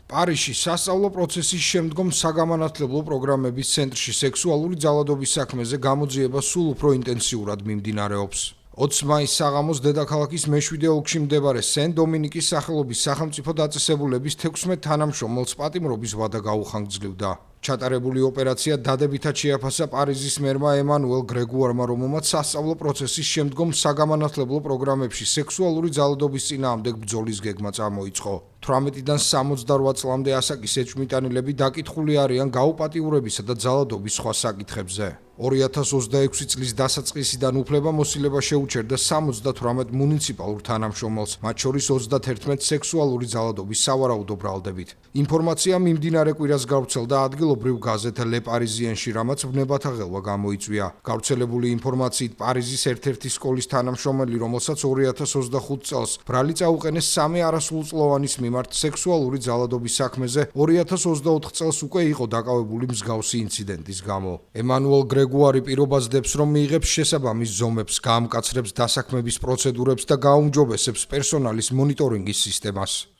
პარიზში სასწავლო პროცესის შემდგომ საგამანათლებლო პროგრამების ცენტრში სექსუალური ძალადობის საქმეზე გამოძიება სულ უფრო ინტენსიურად მიმდინარეობს. 20 მაისს საღამოს დედაქალაქის მეშვიდე ოლქში მდებარე სენ-დომინიკის სახელობის სახელმწიფო დაწესებულების 16 თანამშრომელს პატიმრობის ვადა გაუხანგრძლივდა. ჩატარებული ოპერაცია დადებითად შეაფასა პარიზის მერმა ემანუელ გრეგუარმა, რომელმაც სასწავლო პროცესის შემდგომ საგამანათლებლო პროგრამებში სექსუალური ძალადობის წინააღმდეგ ბრძოლის გეგმა წამოიწყო. 18-დან 68 წლამდე ასაკის ეჭვმიტანილები დაკითხული არიან გაუპატიურებისა და ძალადობის სხვა საკითხებზე. 2026 წლის დასაწყისიდან უფლებამოსილება შეუჩერდა 78 მუნიციპალურ თანამშრომელს, მათ შორის 31 სექსუალური ძალადობის სავარაუდო ბრალდებით. ინფორმაცია მიმდინარე კვირას გავრცელდა ადგილობრივ გაზეთ Le Parisien-ში, რამაც ვნებათა ღელვა გამოიწვია. გავრცელებული ინფორმაციით პარიზის ერთ-ერთი სკოლის თანამშრომელი, რომელსაც 2025 წელს ბრალი წაუყენეს 3 არასრულწლოვანის მიმართ სექსუალური ძალადობის საქმეზე, 2024 წელს უკვე იყო დაკავებული მსგავსი ინციდენტის გამო. ემანუელ გრეგუარი პირობას დებს, რომ მიიღებს შესაბამის ზომებს, გაამკაცრებს დასაქმების პროცედურებს და გააუმჯობესებს პერსონალის მონიტორინგის სისტემას.